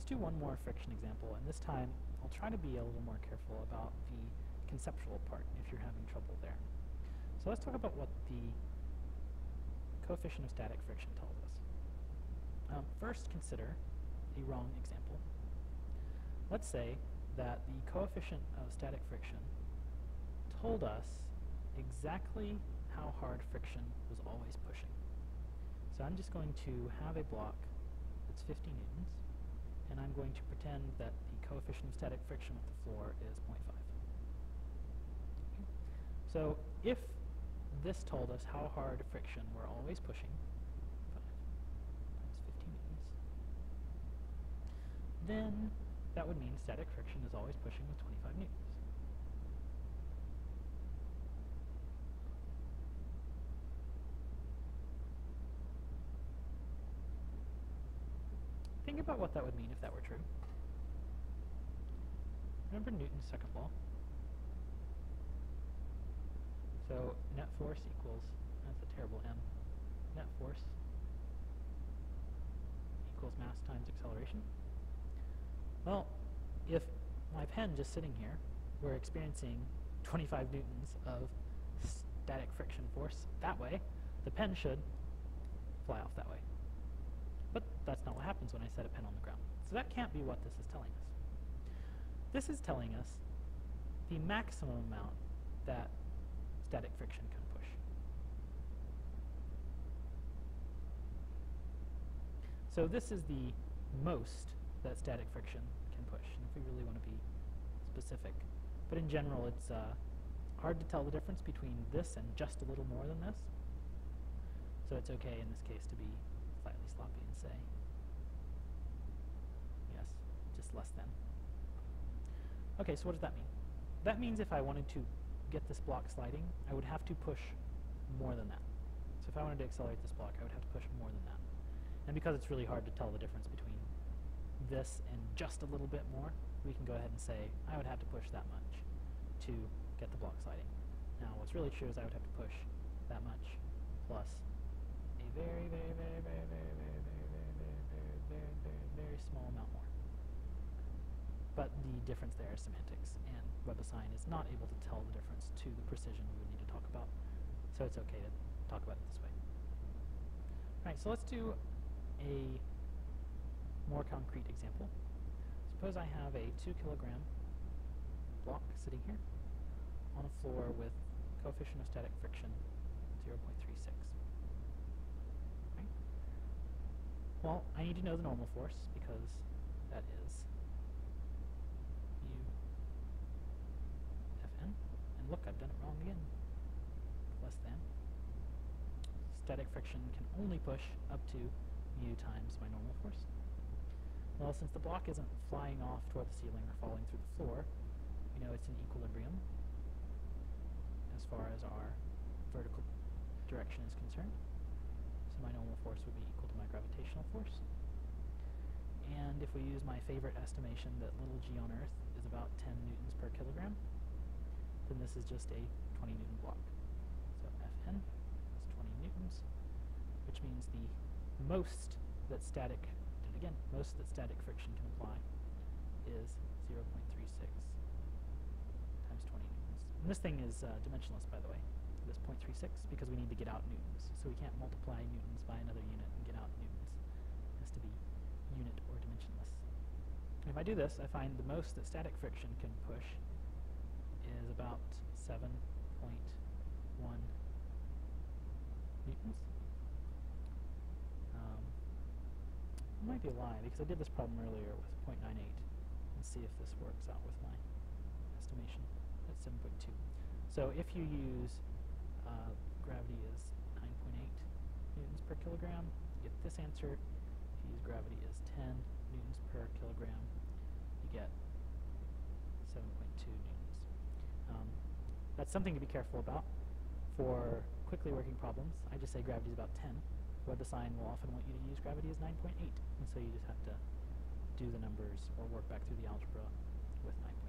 do one more friction example, and this time I'll try to be a little more careful about the conceptual part if you're having trouble there. So let's talk about what the coefficient of static friction tells us. First, consider a wrong example. Let's say that the coefficient of static friction told us exactly how hard friction was always pushing. So I'm just going to have a block that's 50 newtons, and I'm going to pretend that the coefficient of static friction with the floor is 0.5. Okay. So if this told us how hard friction we're always pushing, 5 times 50 newtons, then that would mean static friction is always pushing with 25 newtons. Think about what that would mean if that were true. Remember Newton's second law? So net force equals, that's a terrible M, net force equals mass times acceleration. Well, if my pen just sitting here were experiencing 25 newtons of static friction force that way, the pen should fly off that way. But that's not what happens when I set a pen on the ground. So that can't be what this is telling us. This is telling us the maximum amount that static friction can push. So this is the most that static friction can push, and if we really want to be specific. But in general, it's hard to tell the difference between this and just a little more than this. So it's okay in this case to be slightly sloppy and say, yes, just less than. Okay, so what does that mean? That means if I wanted to get this block sliding, I would have to push more than that. So if I wanted to accelerate this block, I would have to push more than that. And because it's really hard to tell the difference between this and just a little bit more, we can go ahead and say I would have to push that much to get the block sliding. Now what's really true is I would have to push that much plus a very, very, very, very, very, very, very, very, very, very, very, very, very small amount more. But the difference there is semantics, and WebAssign is not able to tell the difference to the precision we would need to talk about. So it's okay to talk about it this way. All right, so let's do a more concrete example. Suppose I have a 2 kilogram block sitting here on a floor with coefficient of static friction 0.36. Okay. Well, I need to know the normal force because that is mu Fn. And look, I've done it wrong again. Less than. Static friction can only push up to mu times my normal force. Well, since the block isn't flying off toward the ceiling or falling through the floor, we know it's in equilibrium as far as our vertical direction is concerned. So my normal force would be equal to my gravitational force. And if we use my favorite estimation that little g on Earth is about 10 newtons per kilogram, then this is just a 20 newton block. So Fn is 20 newtons, which means the most that static friction can apply is 0.36 times 20 newtons. And this thing is dimensionless, by the way, this 0.36, because we need to get out newtons. So we can't multiply newtons by another unit and get out newtons. It has to be unit or dimensionless. And if I do this, I find the most that static friction can push is about 7.1 newtons. It might be a lie, because I did this problem earlier with 0.98, and see if this works out with my estimation at 7.2. So if you use gravity is 9.8 newtons per kilogram, you get this answer. If you use gravity is 10 newtons per kilogram, you get 7.2 newtons. That's something to be careful about. For quickly working problems, I just say gravity is about 10. WebAssign will often want you to use gravity as 9.8, and so you just have to do the numbers or work back through the algebra with 9.8.